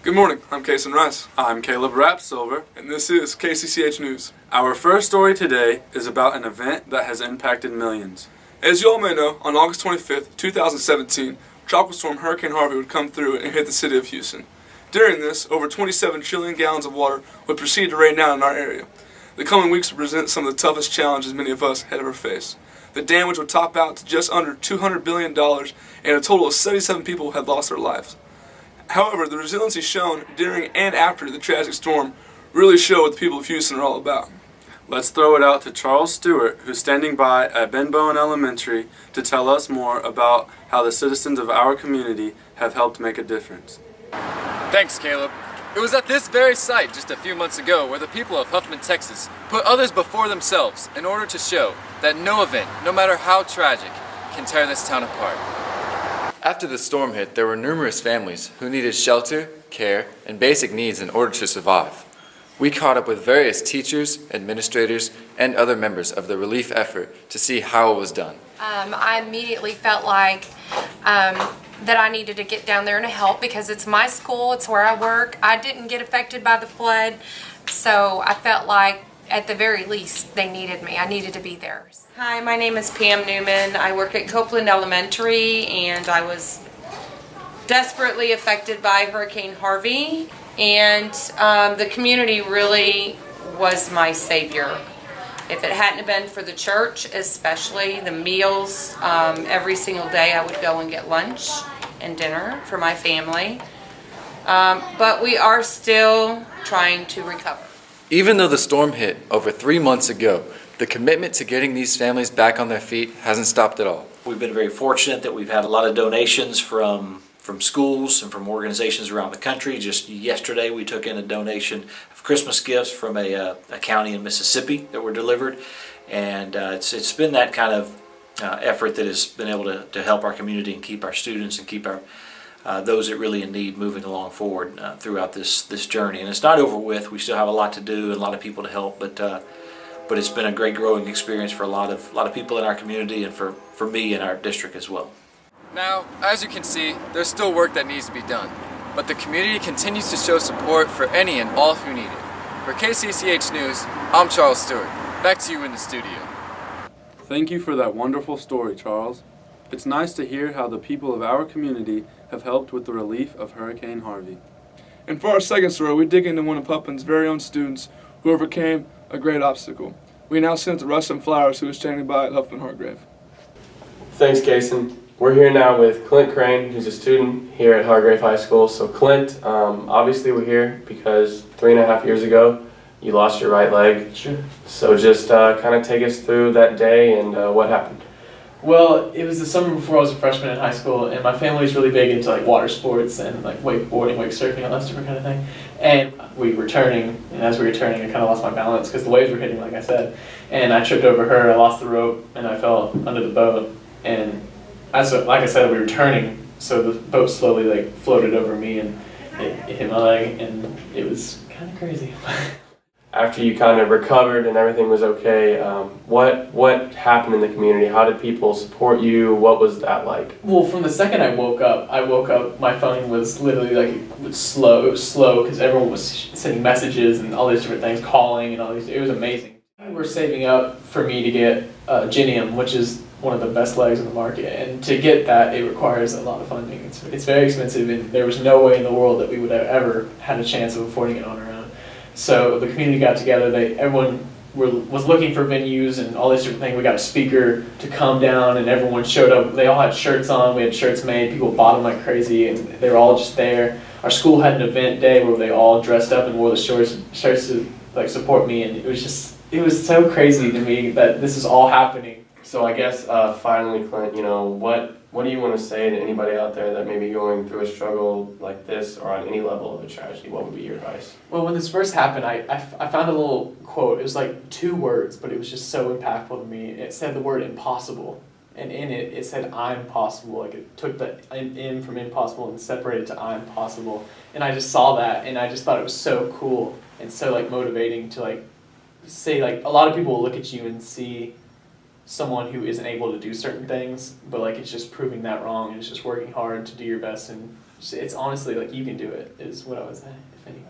Good morning, I'm Kason Rice. I'm Caleb Rapsilver, and this is KCCH News. Our first story today is about an event that has impacted millions. As you all may know, on August 25th, 2017, Tropical Storm Hurricane Harvey would come through and hit the city of Houston. During this, over 27 trillion gallons of water would proceed to rain down in our area. The coming weeks would present some of the toughest challenges many of us had ever faced. The damage would top out to just under $200 billion, and a total of 77 people had lost their lives. However, the resiliency shown during and after the tragic storm really showed what the people of Houston are all about. Let's throw it out to Charles Stewart, who's standing by at Ben Bowen Elementary to tell us more about how the citizens of our community have helped make a difference. Thanks, Caleb. It was at this very site just a few months ago where the people of Huffman, Texas put others before themselves in order to show that no event, no matter how tragic, can tear this town apart. After the storm hit, there were numerous families who needed shelter, care, and basic needs in order to survive. We caught up with various teachers, administrators, and other members of the relief effort to see how it was done. I immediately felt like that I needed to get down there and help because it's my school, it's where I work. I didn't get affected by the flood, so I felt like at the very least they needed me. I needed to be there. Hi, my name is Pam Newman. I work at Copeland Elementary, and I was desperately affected by Hurricane Harvey, and the community really was my savior. If it hadn't been for the church, especially the meals, every single day I would go and get lunch and dinner for my family. But we are still trying to recover. Even though the storm hit over 3 months ago, the commitment to getting these families back on their feet hasn't stopped at all. We've been very fortunate that we've had a lot of donations from schools and from organizations around the country. Just yesterday we took in a donation of Christmas gifts from a county in Mississippi that were delivered, and it's been that kind of effort that has been able to help our community and keep our students and keep our those that really in need moving along forward throughout this journey. And it's not over with. We still have a lot to do and a lot of people to help, but it's been a great growing experience for a lot of people in our community and for me and our district as well. Now, as you can see, there's still work that needs to be done, but the community continues to show support for any and all who need it. For KCCH News, I'm Charles Stewart. Back to you in the studio. Thank you for that wonderful story, Charles. It's nice to hear how the people of our community have helped with the relief of Hurricane Harvey. And for our second story, we dig into one of Huffman's very own students who overcame a great obstacle. We now send it to Rustin Flowers, who is standing by at Huffman Hargrave. Thanks, Kason. We're here now with Clint Crane, who's a student here at Hargrave High School. So Clint, obviously we're here because 3.5 years ago you lost your right leg. Sure. So just kind of take us through that day and what happened. Well, it was the summer before I was a freshman in high school, and my family was really big into like water sports and like wakeboarding, wake surfing, all that different kind of thing. And we were turning, and as we were turning, I kind of lost my balance because the waves were hitting, like I said. And I tripped over her, I lost the rope, and I fell under the boat. And like I said, we were turning, so the boat slowly like floated over me, and it hit my leg, and it was kind of crazy. After you kind of recovered and everything was okay, what happened in the community? How did people support you? What was that like? Well, from the second I woke up, my phone was literally like, it was slow because everyone was sending messages and all these different things, calling and all these, it was amazing. We're saving up for me to get Ginium, which is one of the best legs in the market, and to get that, it requires a lot of funding. It's very expensive, and there was no way in the world that we would have ever had a chance of affording it on our own. So the community got together, everyone was looking for venues and all these different things. We got a speaker to come down, and everyone showed up. They all had shirts on, we had shirts made, people bought them like crazy, and they were all just there. Our school had an event day where they all dressed up and wore the shirts to like support me, and it was so crazy to me that this is all happening. So I guess finally, Clint, what do you want to say to anybody out there that may be going through a struggle like this or on any level of a tragedy? What would be your advice? Well, when this first happened, I found a little quote. It was like 2 words, but it was just so impactful to me. It said the word impossible, and in it, it said I'm possible. Like it took the M from impossible and separated to I'm possible. And I just saw that, and I just thought it was so cool and so like motivating to like say like a lot of people will look at you and see someone who isn't able to do certain things, but like it's just proving that wrong, and it's just working hard to do your best and it's honestly like you can do it is what I would say, if anything.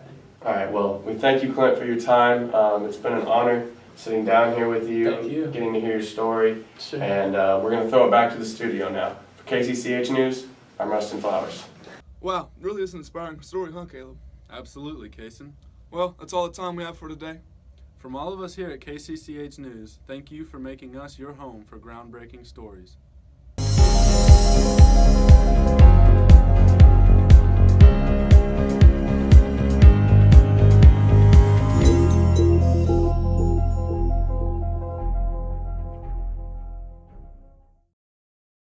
All right, well, we thank you, Clint, for your time. It's been an honor sitting down here with you, Thank you. getting to hear your story, Sure. and we're going to throw it back to the studio now. For KCCH News, I'm Rustin Flowers. Wow, really is an inspiring story, huh, Caleb? Absolutely, Kason. Well, that's all the time we have for today. From all of us here at KCCH News, thank you for making us your home for groundbreaking stories.